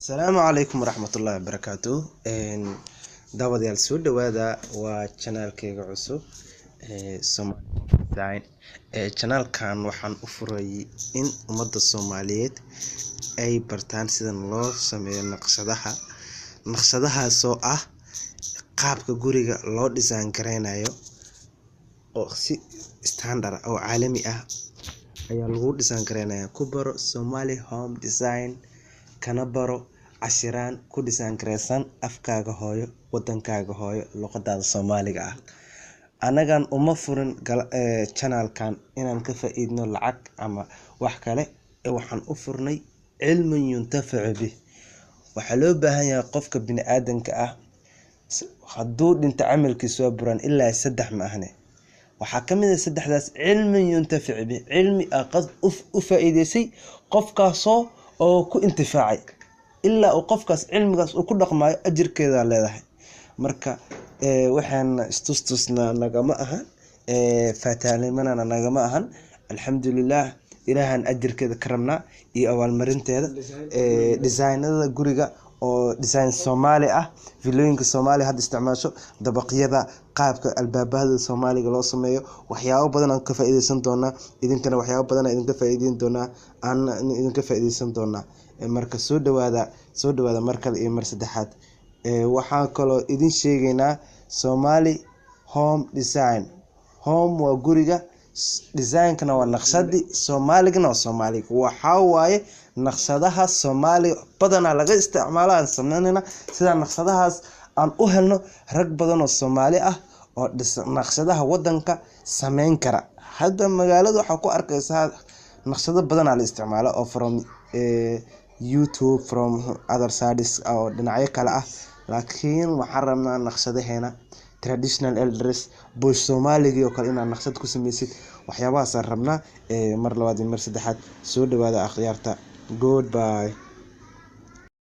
السلام عليكم ورحمة الله وبركاته. دعوة soo dhawaada waa channelkayga cusub Somali Design. Channelkan waxaan u furay in ummadda Soomaaliyeed ay bartaan sida loo sameeyo naqshadahaas oo ah qaabka guriga loo design gareynayo oo si standard oo caalami ah ayaa lagu design gareynayaa. Ku baro Somali Home Design, kana baro cashiraan ku design gareysan afkaaga hooyo, wadankaaga hooyo, luqadaada Soomaaliga ah. Anagan uma furin channelkan inaan ka faa'iidno lacag ama wax kale, waxaan u furnay cilmi yuntafacu bih. Waxaa loo baahan yahay qofka bini'aadanka ah hadduu dhinto camalkiisa waa buran ilaa 3 ma ahne. waxaa ka mid ah 3daas cilmi yuntafacu bih, cilmi aqad u faa'iideysay qofkaasoo oo ku intifaacay ilaa uu qofkaas cilmigaas uu ku dhaqmayo ajirkeeda leedahay. Marka waxaan istustusna nagama ahan faataalimana nagama ahan. Alxamdulillah, ilaahan ajirkeeda ka rabnaa iyo abaalmarinteeda. Designada guriga oo design Soomaali ah, villooyinka Soomaali hadda isticmaasho, dabaqyada, qaabka albaabada Soomaaliga loo sameeyo, waxyaabo badan aan ka faa'iideysan doonaa. idinkana waxyaabo badan aan idinka faa'iideyn doonaa, aan idinka faa'iideysan doonaa. Marka soo dhawaada markale iyo mar saddexaad. waxaan kaloo idin sheegaynaa Somali Home Design. Home waa guriga, design-kana waa naqshadi, Soomaaligana waa Soomaaliga. Waxaa waaye naqshadaha Soomaali badanaa laga isticmaalo aan sameynayna sida naqshadahaas aan u helno rag badan oo Soomaali ah oo naqshadaha wadanka sameyn kara. Hadda magaalada waxaa ku arkaysaa naqshado badan la isticmaalo oo from YouTube, from other sides oo dhinacyo kale ah. Laakiin waxaan rabnaa naqshadaheena traditional elders bush Soomaaliga oo kale inaan naqshad ku sameysid. waxyaabahaas aan rabnaa. Mar labaad iyo mar saddexaad soo dhawaada akhyaarta. Goodbye.